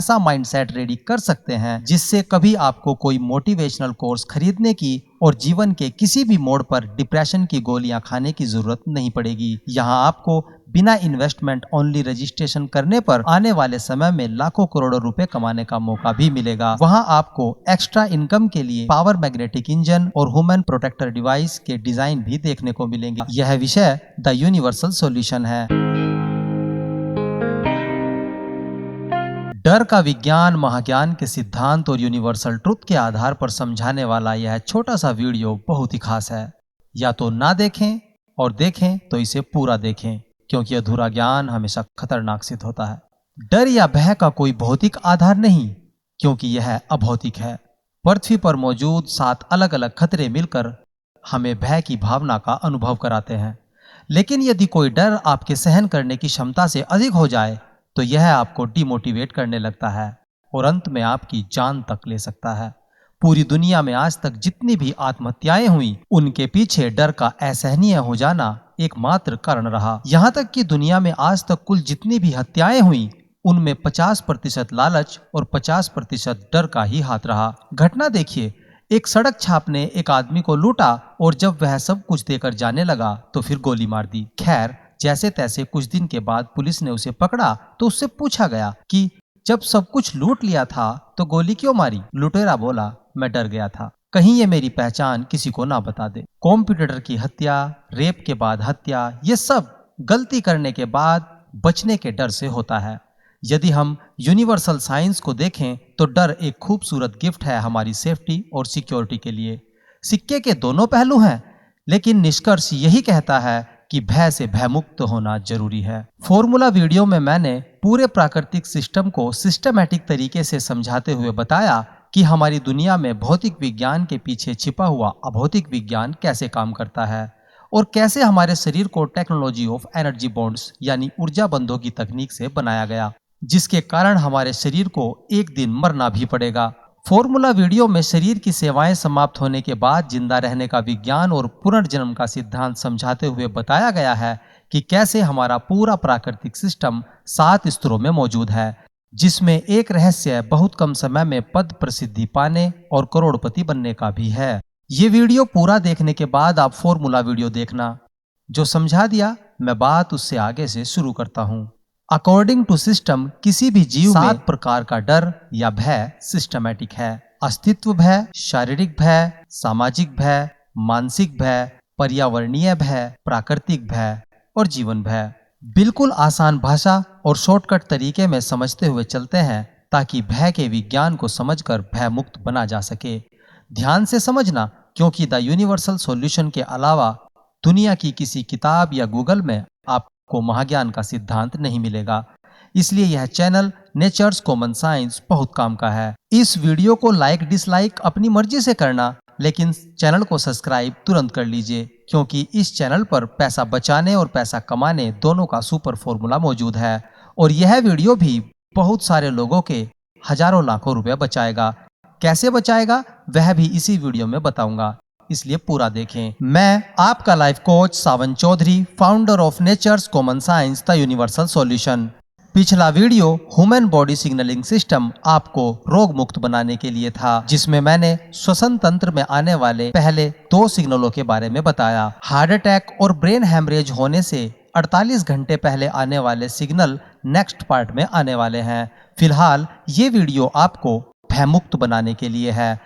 ऐसा mindset ready कर सकते हैं जिससे कभी आपको कोई मोटिवेशनल कोर्स खरीदने की और जीवन के किसी भी मोड़ पर डिप्रेशन की गोलियां खाने की जरूरत नहीं पड़ेगी। यहाँ आपको बिना इन्वेस्टमेंट ओनली रजिस्ट्रेशन करने पर आने वाले समय में लाखों करोड़ों रुपए कमाने का मौका भी मिलेगा। वहाँ आपको एक्स्ट्रा इनकम के लिए पावर मैग्नेटिक इंजन और ह्यूमन प्रोटेक्टर डिवाइस के डिजाइन भी देखने को मिलेंगे। यह विषय द यूनिवर्सल सॉल्यूशन है। डर का विज्ञान, महाज्ञान के सिद्धांत और यूनिवर्सल ट्रुथ के आधार पर समझाने वाला यह छोटा सा वीडियो बहुत ही खास है। या तो ना देखें और देखें तो इसे पूरा देखें, क्योंकि अधूरा ज्ञान हमेशा खतरनाक सिद्ध होता है। डर या भय का कोई भौतिक आधार नहीं, क्योंकि यह अभौतिक है। पृथ्वी पर मौजूद 7 अलग अलग खतरे मिलकर हमें भय की भावना का अनुभव कराते हैं। लेकिन यदि कोई डर आपके सहन करने की क्षमता से अधिक हो जाए तो यह आपको डिमोटिवेट करने लगता है और अंत में आपकी जान तक ले सकता है। पूरी दुनिया में आज तक जितनी भी आत्महत्याएं हुई, उनके पीछे डर का असहनीय हो जाना एकमात्र कारण रहा। यहाँ तक कि दुनिया में आज तक कुल जितनी भी हत्याएं हुई, उनमें 50% लालच और 50% डर का ही हाथ रहा। घटना देखिए, एक सड़क छाप ने एक आदमी को लूटा और जब वह सब कुछ देकर जाने लगा तो फिर गोली मार दी। खैर, जैसे तैसे कुछ दिन के बाद पुलिस ने उसे पकड़ा तो उससे पूछा गया कि जब सब कुछ लूट लिया था तो गोली क्यों मारी? लुटेरा बोला, मैं डर गया था, कहीं ये मेरी पहचान किसी को ना बता दे। कॉम्पिटिटर की हत्या, रेप के बाद हत्या, ये सब गलती करने के बाद बचने के डर से होता है। यदि हम यूनिवर्सल साइंस को देखें तो डर एक खूबसूरत गिफ्ट है हमारी सेफ्टी और सिक्योरिटी के लिए। सिक्के के दोनों पहलू हैं, लेकिन निष्कर्ष यही कहता है कि भय से भयमुक्त होना जरूरी है। फॉर्मूला वीडियो में मैंने पूरे प्राकृतिक सिस्टम को सिस्टमैटिक तरीके से समझाते हुए बताया कि हमारी दुनिया में भौतिक विज्ञान के पीछे छिपा हुआ अभौतिक विज्ञान कैसे काम करता है और कैसे हमारे शरीर को टेक्नोलॉजी ऑफ एनर्जी बॉन्ड्स यानी ऊर्जा बंधों की तकनीक से बनाया गया, जिसके कारण हमारे शरीर को एक दिन मरना भी पड़ेगा। फॉर्मूला वीडियो में शरीर की सेवाएं समाप्त होने के बाद जिंदा रहने का विज्ञान और पुनर्जन्म का सिद्धांत समझाते हुए बताया गया है कि कैसे हमारा पूरा प्राकृतिक सिस्टम 7 स्तरों में मौजूद है, जिसमें एक रहस्य बहुत कम समय में पद प्रसिद्धि पाने और करोड़पति बनने का भी है। ये वीडियो पूरा देखने के बाद आप फॉर्मूला वीडियो देखना। जो समझा दिया, मैं बात उससे आगे से शुरू करता हूँ। अकॉर्डिंग टू सिस्टम, किसी भी जीव में 7 प्रकार का डर या भय सिस्टमैटिक है। अस्तित्व भय, शारीरिक भय, सामाजिक भय, मानसिक भय, पर्यावरणीय भय, प्राकृतिक भय और जीवन भय। बिल्कुल आसान भाषा और शॉर्टकट तरीके में समझते हुए चलते हैं ताकि भय के विज्ञान को समझकर भय मुक्त बना जा सके। ध्यान से समझना, क्योंकि द यूनिवर्सल सॉल्यूशन के अलावा दुनिया की किसी किताब या गूगल में आपको महाज्ञान का सिद्धांत नहीं मिलेगा। इसलिए यह चैनल नेचर्स कॉमन साइंस बहुत काम का है। इस वीडियो को लाइक डिसलाइक अपनी मर्जी से करना, लेकिन चैनल को सब्सक्राइब तुरंत कर लीजिए, क्योंकि इस चैनल पर पैसा बचाने और पैसा कमाने दोनों का सुपर फॉर्मूला मौजूद है और यह वीडियो भी बहुत सारे लोगों के हजारों लाखों रुपए बचाएगा। कैसे बचाएगा वह भी इसी वीडियो में बताऊंगा, इसलिए पूरा देखें। मैं आपका life coach Sawan Chaudhary, founder of nature's common science the universal solution. पिछला video human body signalling system आपको रोग मुक्त बनाने के लिए था, जिसमें मैंने श्वसन तंत्र में आने वाले पहले 2 सिग्नलों के बारे में बताया। हार्ट अटैक और ब्रेन हैमरेज होने से 48 घंटे पहले आने वाले सिग्नल नेक्स्ट पार्ट में आने वाले हैं। फिलहाल ये वीडियो आपको भयमुक्त बनाने के लिए है।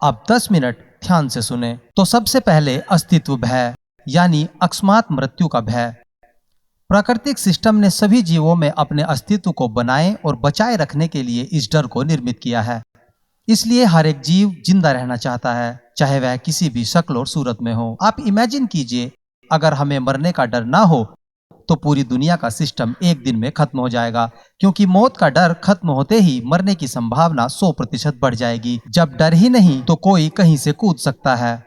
अब 10 मिनट ध्यान से सुने। तो सबसे पहले अस्तित्व भय यानी अकस्मात मृत्यु का भय। प्राकृतिक सिस्टम ने सभी जीवों में अपने अस्तित्व को बनाए और बचाए रखने के लिए इस डर को निर्मित किया है। इसलिए हर एक जीव जिंदा रहना चाहता है, चाहे वह किसी भी शक्ल और सूरत में हो। आप इमेजिन कीजिए, अगर हमें मरने का डर ना हो तो पूरी दुनिया का सिस्टम एक दिन में खत्म हो जाएगा, क्योंकि मौत का डर खत्म होते ही मरने की संभावना 100% बढ़ जाएगी। जब डर ही नहीं तो कोई कहीं से कूद सकता है,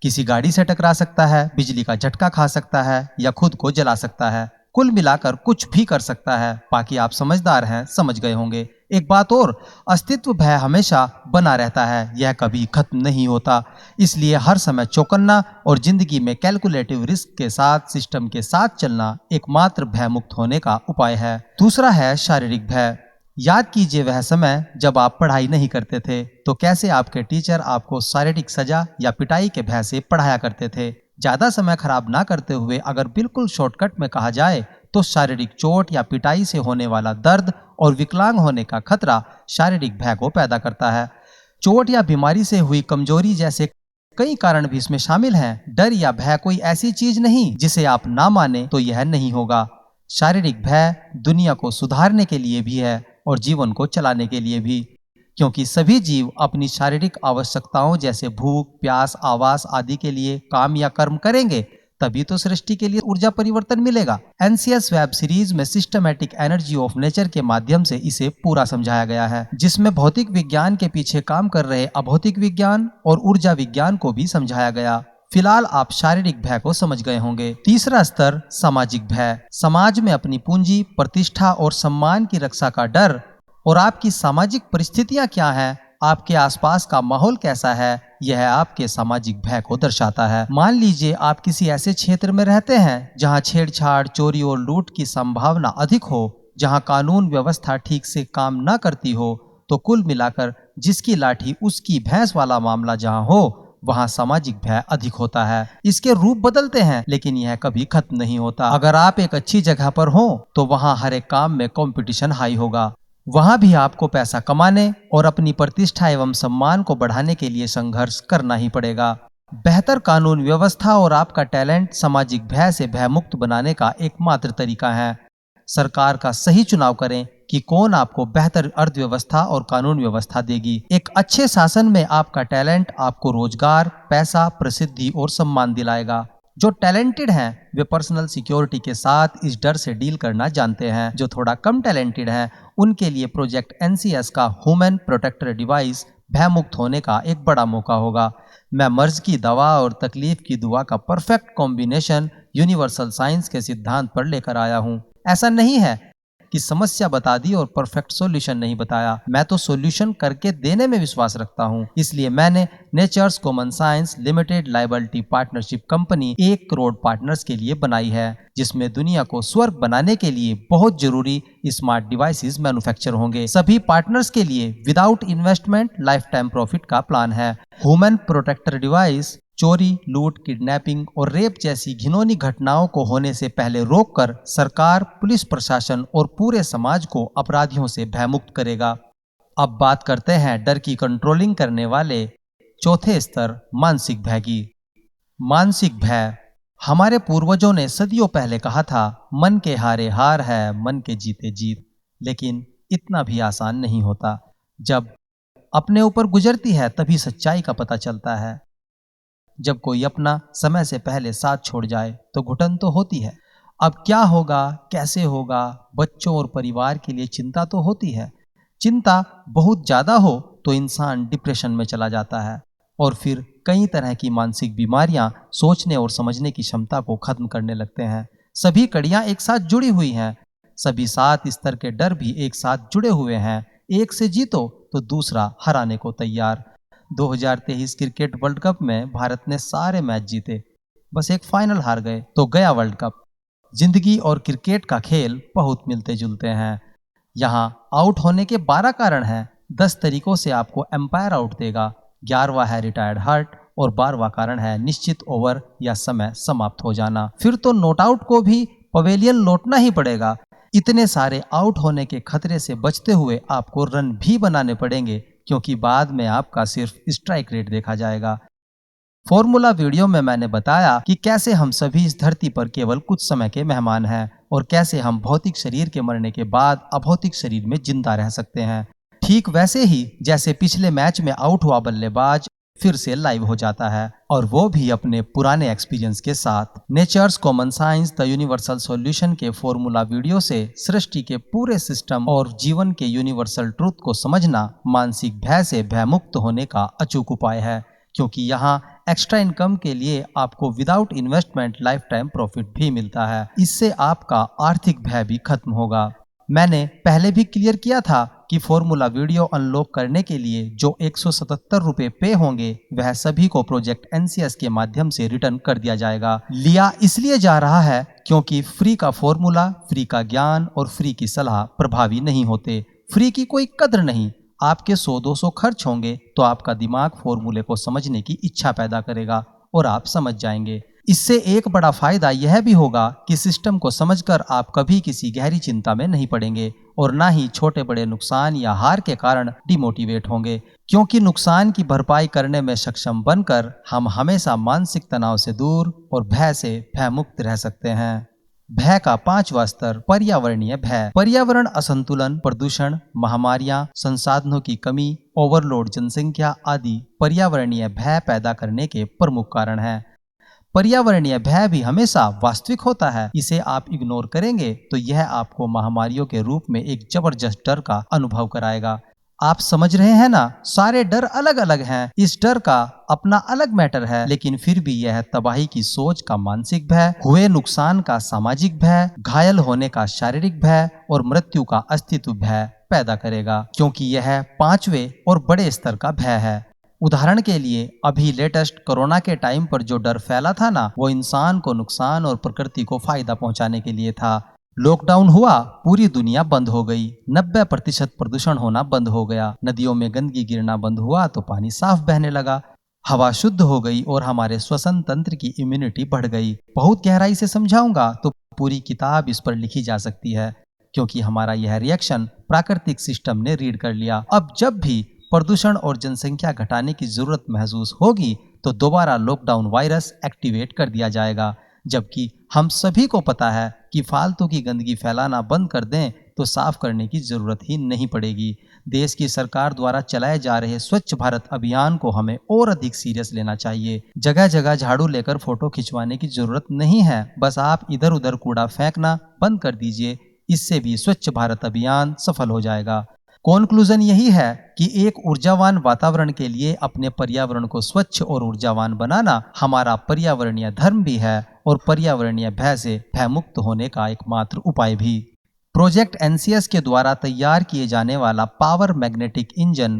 किसी गाड़ी से टकरा सकता है, बिजली का झटका खा सकता है या खुद को जला सकता है। कुल मिलाकर कुछ भी कर सकता है। बाकी आप समझदार हैं, समझ गए होंगे। एक बात और, अस्तित्व भय हमेशा बना रहता है, यह कभी खत्म नहीं होता। इसलिए हर समय चौकन्ना और जिंदगी में कैलकुलेटिव रिस्क के साथ सिस्टम के साथ चलना एकमात्र भय मुक्त होने का उपाय है। दूसरा है शारीरिक भय। याद कीजिए वह समय जब आप पढ़ाई नहीं करते थे, तो कैसे आपके टीचर आपको शारीरिक सजा या पिटाई के भय से पढ़ाया करते थे। ज्यादा समय खराब ना करते हुए अगर बिल्कुल शॉर्टकट में कहा जाए तो शारीरिक चोट या पिटाई से होने वाला दर्द और विकलांग होने का खतरा शारीरिक भय को पैदा करता है। चोट या बीमारी से हुई कमजोरी जैसे कई कारण भी इसमें शामिल हैं। डर या भय कोई ऐसी चीज नहीं जिसे आप ना माने तो यह नहीं होगा। शारीरिक भय दुनिया को सुधारने के लिए भी है और जीवन को चलाने के लिए भी, क्योंकि सभी जीव अपनी शारीरिक आवश्यकताओं जैसे भूख, प्यास, आवास आदि के लिए काम या कर्म करेंगे, तभी तो सृष्टि के लिए ऊर्जा परिवर्तन मिलेगा। एनसीएस वेब सीरीज में सिस्टमैटिक एनर्जी ऑफ नेचर के माध्यम से इसे पूरा समझाया गया है, जिसमें भौतिक विज्ञान के पीछे काम कर रहे अभौतिक विज्ञान और ऊर्जा विज्ञान को भी समझाया गया। फिलहाल आप शारीरिक भय को समझ गए होंगे। तीसरा स्तर सामाजिक भय। समाज में अपनी पूंजी, प्रतिष्ठा और सम्मान की रक्षा का डर और आपकी सामाजिक परिस्थितियां क्या हैं, आपके आसपास का माहौल कैसा है, यह आपके सामाजिक भय को दर्शाता है। मान लीजिए आप किसी ऐसे क्षेत्र में रहते हैं जहां छेड़छाड़, चोरी और लूट की संभावना अधिक हो, जहां कानून व्यवस्था ठीक से काम न करती हो, तो कुल मिलाकर जिसकी लाठी उसकी भैंस वाला मामला जहां हो, वहां सामाजिक भय अधिक होता है। इसके रूप बदलते हैं लेकिन यह कभी खत्म नहीं होता। अगर आप एक अच्छी जगह पर हो तो वहां हर एक काम में कंपटीशन हाई होगा। वहां भी आपको पैसा कमाने और अपनी प्रतिष्ठा एवं सम्मान को बढ़ाने के लिए संघर्ष करना ही पड़ेगा। बेहतर कानून व्यवस्था और आपका टैलेंट सामाजिक भय से भयमुक्त बनाने का एकमात्र तरीका है। सरकार का सही चुनाव करें कि कौन आपको बेहतर अर्थव्यवस्था और कानून व्यवस्था देगी। एक अच्छे शासन में आपका टैलेंट आपको रोजगार, पैसा, प्रसिद्धि और सम्मान दिलाएगा। जो टैलेंटेड हैं वे पर्सनल सिक्योरिटी के साथ इस डर से डील करना जानते हैं। जो थोड़ा कम टैलेंटेड हैं उनके लिए प्रोजेक्ट एनसीएस का ह्यूमन प्रोटेक्टर डिवाइस भयमुक्त होने का एक बड़ा मौका होगा। मैं मर्ज की दवा और तकलीफ की दुआ का परफेक्ट कॉम्बिनेशन यूनिवर्सल साइंस के सिद्धांत पर लेकर आया हूँ। ऐसा नहीं है कि समस्या बता दी और परफेक्ट सॉल्यूशन नहीं बताया। मैं तो सॉल्यूशन करके देने में विश्वास रखता हूँ। इसलिए मैंने Nature's common Science limited liability partnership company 1 crore partners के लिए बनाई है, जिसमें दुनिया को स्वर्ग बनाने के लिए बहुत जरूरी स्मार्ट डिवाइसेस मैन्युफैक्चर होंगे। सभी पार्टनर्स के लिए without investment life time profit का प्लान है। ह्यूमन प्रोटेक्टर डिवाइस चोरी, लूट, किडनैपिंग और रेप जैसी घिनौनी घटनाओं को होने से पहले रोककर सरकार, पुलिस प्रशासन और पूरे समाज को अपराधियों से भयमुक्त करेगा। अब बात करते हैं डर की कंट्रोलिंग करने वाले चौथे स्तर मानसिक भय की। मानसिक भय। हमारे पूर्वजों ने सदियों पहले कहा था, मन के हारे हार है, मन के जीते जीत। लेकिन इतना भी आसान नहीं होता। जब अपने ऊपर गुजरती है तभी सच्चाई का पता चलता है। जब कोई अपना समय से पहले साथ छोड़ जाए तो घुटन तो होती है। अब क्या होगा, कैसे होगा, बच्चों और परिवार के लिए चिंता तो होती है। चिंता बहुत ज्यादा हो तो इंसान डिप्रेशन में चला जाता है और फिर कई तरह की मानसिक बीमारियां सोचने और समझने की क्षमता को खत्म करने लगते हैं। सभी कड़ियां एक साथ जुड़ी हुई हैं। सभी 7 स्तर के डर भी एक साथ जुड़े हुए हैं। एक से जीतो तो दूसरा हराने को तैयार। 2023 क्रिकेट वर्ल्ड कप में भारत ने सारे मैच जीते, बस एक फाइनल हार गए तो गया वर्ल्ड कप। जिंदगी और क्रिकेट का खेल बहुत मिलते जुलते हैं। यहाँ आउट होने के 12 कारण हैं। 10 तरीकों से आपको एम्पायर आउट देगा। 11वां है रिटायर्ड हर्ट और 12वां कारण है निश्चित ओवर या समय समाप्त हो जाना। फिर तो नॉट आउट को भी पवेलियन लौटना ही पड़ेगा। इतने सारे आउट होने के खतरे से बचते हुए आपको रन भी बनाने पड़ेंगे, क्योंकि बाद में आपका सिर्फ स्ट्राइक रेट देखा जाएगा। फॉर्मूला वीडियो में मैंने बताया कि कैसे हम सभी इस धरती पर केवल कुछ समय के मेहमान हैं और कैसे हम भौतिक शरीर के मरने के बाद अभौतिक शरीर में जिंदा रह सकते हैं। ठीक वैसे ही जैसे पिछले मैच में आउट हुआ बल्लेबाज फिर से लाइव हो जाता है, और वो भी अपने पुराने एक्सपीरियंस के साथ। Nature's common science the universal solution के फॉर्मूला वीडियो से सृष्टि के पूरे सिस्टम और जीवन के यूनिवर्सल ट्रूथ को समझना मानसिक भय से भयमुक्त होने का अचूक उपाय है, क्योंकि यहाँ एक्स्ट्रा इनकम के लिए आपको without investment life time profit भी मिलता है। इससे आपका आर्थिक भय भी खत्म होगा। मैंने पहले भी क्लियर किया था कि फॉर्मूला वीडियो अनलॉक करने के लिए जो 177 रुपए पे होंगे वह सभी को प्रोजेक्ट एनसीएस के माध्यम से रिटर्न कर दिया जाएगा। लिया इसलिए जा रहा है क्योंकि फ्री का फॉर्मूला, फ्री का ज्ञान और फ्री की सलाह प्रभावी नहीं होते। फ्री की कोई कद्र नहीं। आपके 100-200 खर्च होंगे तो आपका दिमाग फॉर्मूले को समझने की इच्छा पैदा करेगा और आप समझ जाएंगे। इससे एक बड़ा फायदा यह भी होगा कि सिस्टम को समझकर आप कभी किसी गहरी चिंता में नहीं पड़ेंगे और ना ही छोटे बड़े नुकसान या हार के कारण डिमोटिवेट होंगे, क्योंकि नुकसान की भरपाई करने में सक्षम बनकर हम हमेशा मानसिक तनाव से दूर और भय से भयमुक्त रह सकते हैं। भय का 5वां स्तर पर्यावरणीय भय। पर्यावरण असंतुलन, प्रदूषण, महामारियां, संसाधनों की कमी, ओवरलोड जनसंख्या आदि पर्यावरणीय भय पैदा करने के प्रमुख कारण हैं। पर्यावरणीय भय भी हमेशा वास्तविक होता है। इसे आप इग्नोर करेंगे तो यह आपको महामारियों के रूप में एक जबरदस्त डर का अनुभव कराएगा। आप समझ रहे हैं ना, सारे डर अलग अलग हैं, इस डर का अपना अलग मैटर है, लेकिन फिर भी यह तबाही की सोच का मानसिक भय, हुए नुकसान का सामाजिक भय, घायल होने का शारीरिक भय और मृत्यु का अस्तित्व भय पैदा करेगा, क्योंकि यह 5वें और बड़े स्तर का भय है। उदाहरण के लिए अभी लेटेस्ट कोरोना के टाइम पर जो डर फैला था ना, वो इंसान को नुकसान और प्रकृति को फायदा पहुंचाने के लिए था। लॉकडाउन हुआ, पूरी दुनिया बंद हो गई, 90% प्रदूषण होना बंद हो गया, नदियों में गंदगी गिरना बंद हुआ तो पानी साफ बहने लगा, हवा शुद्ध हो गई और हमारे श्वसन तंत्र की इम्यूनिटी बढ़ गई। बहुत गहराई से समझाऊंगा तो पूरी किताब इस पर लिखी जा सकती है, क्योंकि हमारा यह रिएक्शन प्राकृतिक सिस्टम ने रीड कर लिया। अब जब भी प्रदूषण और जनसंख्या घटाने की जरूरत महसूस होगी तो दोबारा लॉकडाउन वायरस एक्टिवेट कर दिया जाएगा, जबकि हम सभी को पता है कि फालतू की गंदगी फैलाना बंद कर दें तो साफ करने की जरूरत ही नहीं पड़ेगी। देश की सरकार द्वारा चलाए जा रहे स्वच्छ भारत अभियान को हमें और अधिक सीरियस लेना चाहिए। जगह जगह झाड़ू लेकर फोटो खिंचवाने की जरूरत नहीं है, बस आप इधर उधर कूड़ा फेंकना बंद कर दीजिए, इससे भी स्वच्छ भारत अभियान सफल हो जाएगा। कॉन्क्लूजन यही है कि एक ऊर्जावान वातावरण के लिए अपने पर्यावरण को स्वच्छ और ऊर्जावान बनाना हमारा पर्यावरणीय धर्म भी है और पर्यावरणीय भय से भयमुक्त होने का एकमात्र उपाय भी। प्रोजेक्ट एनसीएस के द्वारा तैयार किए जाने वाला पावर मैग्नेटिक इंजन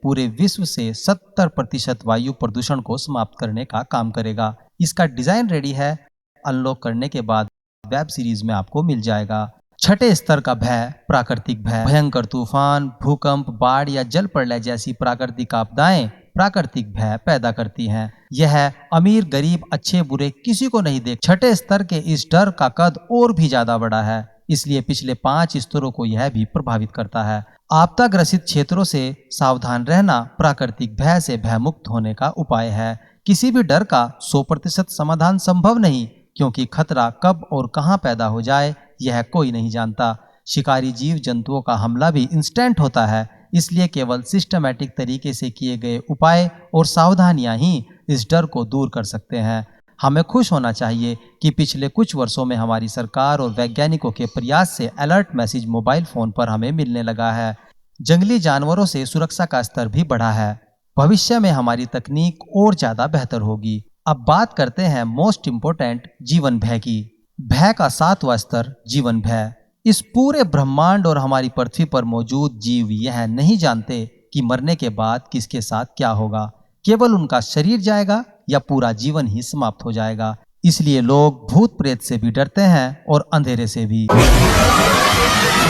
पूरे विश्व से 70% वायु प्रदूषण को समाप्त करने का काम करेगा। इसका डिजाइन रेडी है, अनलॉक करने के बाद वेब सीरीज में आपको मिल जाएगा। 6ठे स्तर का भय प्राकृतिक भय। भयंकर तूफान, भूकंप, बाढ़ या जल प्रलय जैसी प्राकृतिक आपदाएं प्राकृतिक भय पैदा करती हैं। यह अमीर गरीब अच्छे बुरे किसी को नहीं देख। 6ठे स्तर के इस डर का कद और भी ज्यादा बड़ा है, इसलिए पिछले 5 स्तरों को यह भी प्रभावित करता है। आपदा ग्रसित क्षेत्रों से सावधान रहना प्राकृतिक भय से भयमुक्त होने का उपाय है। किसी भी डर का 100% समाधान संभव नहीं, क्योंकि खतरा कब और कहां पैदा हो जाए यह कोई नहीं जानता। शिकारी जीव जंतुओं का हमला भी इंस्टेंट होता है, इसलिए केवल सिस्टमैटिक तरीके से किए गए उपाय और सावधानियां ही इस डर को दूर कर सकते हैं। हमें खुश होना चाहिए कि पिछले कुछ वर्षों में हमारी सरकार और वैज्ञानिकों के प्रयास से अलर्ट मैसेज मोबाइल फोन पर हमें मिलने लगा है। जंगली जानवरों से सुरक्षा का स्तर भी बढ़ा है। भविष्य में हमारी तकनीक और ज्यादा बेहतर होगी। अब बात करते हैं मोस्ट इम्पोर्टेंट जीवन भय की। भय का 7वां स्तर जीवन भय। इस पूरे ब्रह्मांड और हमारी पृथ्वी पर मौजूद जीव यह नहीं जानते कि मरने के बाद किसके साथ क्या होगा। केवल उनका शरीर जाएगा या पूरा जीवन ही समाप्त हो जाएगा। इसलिए लोग भूत प्रेत से भी डरते हैं और अंधेरे से भी,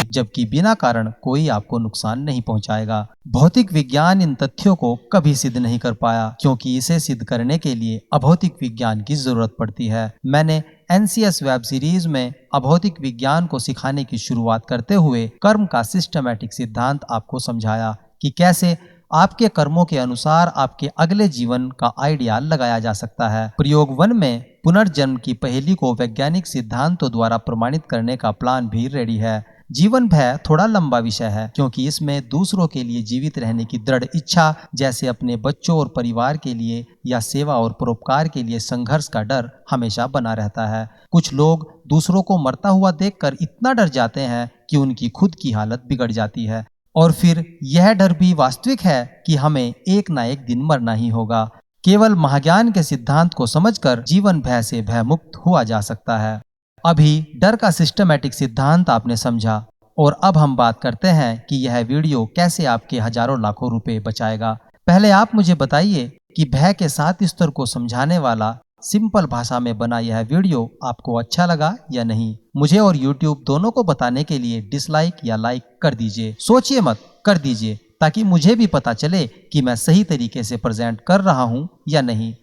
जबकि बिना कारण कोई आपको नुकसान नहीं पहुंचाएगा। भौतिक विज्ञान इन तथ्यों को कभी सिद्ध नहीं कर पाया, क्योंकि इसे सिद्ध करने के लिए अभौतिक विज्ञान की जरूरत पड़ती है। मैंने एनसीएस वेब सीरीज में अभौतिक विज्ञान को सिखाने की शुरुआत करते हुए कर्म का सिस्टमैटिक सिद्धांत आपको समझाया कि कैसे आपके कर्मों के अनुसार आपके अगले जीवन का आइडिया लगाया जा सकता है। प्रयोग 1 में पुनर्जन्म की पहेली को वैज्ञानिक सिद्धांतों द्वारा प्रमाणित करने का प्लान भी रेडी है। जीवन भय थोड़ा लंबा विषय है, क्योंकि इसमें दूसरों के लिए जीवित रहने की दृढ़ इच्छा, जैसे अपने बच्चों और परिवार के लिए या सेवा और परोपकार के लिए संघर्ष का डर हमेशा बना रहता है। कुछ लोग दूसरों को मरता हुआ देखकर इतना डर जाते हैं कि उनकी खुद की हालत बिगड़ जाती है, और फिर यह डर भी वास्तविक है कि हमें एक ना एक दिन मरना ही होगा। केवल महाज्ञान के सिद्धांत को समझकर जीवन भय से भयमुक्त हुआ जा सकता है। अभी डर का सिस्टमैटिक सिद्धांत आपने समझा, और अब हम बात करते हैं कि यह वीडियो कैसे आपके हजारों लाखों रुपए बचाएगा। पहले आप मुझे बताइए कि भय के 7 स्तर को समझाने वाला सिंपल भाषा में बना यह वीडियो आपको अच्छा लगा या नहीं, मुझे और YouTube दोनों को बताने के लिए डिसलाइक या लाइक कर दीजिए। सोचिए मत, कर दीजिए, ताकि मुझे भी पता चले कि मैं सही तरीके से प्रेजेंट कर रहा हूँ या नहीं।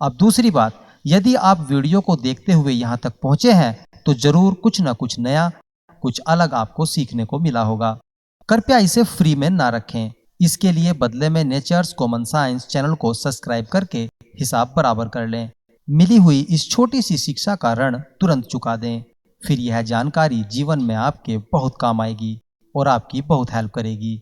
अब दूसरी बात, यदि आप वीडियो को देखते हुए यहाँ तक पहुँचे हैं तो जरूर कुछ न कुछ नया, कुछ अलग आपको सीखने को मिला होगा। कृपया इसे फ्री में ना रखें। इसके लिए बदले में नेचर्स कॉमन साइंस चैनल को सब्सक्राइब करके हिसाब बराबर कर लें। मिली हुई इस छोटी सी शिक्षा का ऋण तुरंत चुका दें। फिर यह जानकारी जीवन में आपके बहुत काम आएगी और आपकी बहुत हेल्प करेगी।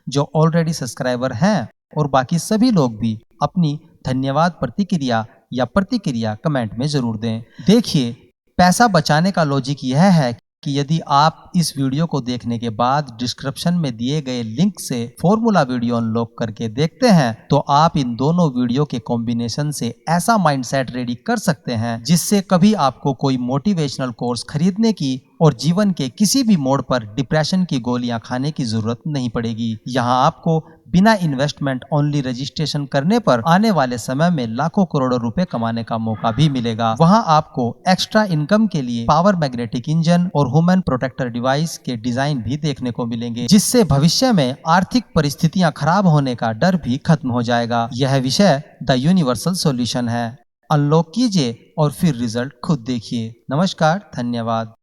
जो ऑलरेडी सब्सक्राइबर हैं और बाकी सभी लोग भी अपनी धन्यवाद प्रतिक्रिया कमेंट में जरूर दें। देखिए, पैसा बचाने का लॉजिक यह है कि यदि आप इस वीडियो को देखने के बाद डिस्क्रिप्शन में दिए गए लिंक से फॉर्मूला वीडियो अनलॉक करके देखते हैं तो आप इन दोनों वीडियो के कॉम्बिनेशन से ऐसा माइंडसेट रेडी कर सकते हैं जिससे कभी आपको कोई मोटिवेशनल कोर्स खरीदने की और जीवन के किसी भी मोड़ पर डिप्रेशन की गोलियां खाने की जरूरत नहीं पड़ेगी। यहाँ आपको बिना इन्वेस्टमेंट ओनली रजिस्ट्रेशन करने पर आने वाले समय में लाखों करोड़ों रुपए कमाने का मौका भी मिलेगा। वहाँ आपको एक्स्ट्रा इनकम के लिए पावर मैग्नेटिक इंजन और ह्यूमन प्रोटेक्टर डिवाइस के डिजाइन भी देखने को मिलेंगे, जिससे भविष्य में आर्थिक परिस्थितियां खराब होने का डर भी खत्म हो जाएगा। यह विषय द यूनिवर्सल सॉल्यूशन है। अनलॉक कीजिए और फिर रिजल्ट खुद देखिए। नमस्कार, धन्यवाद।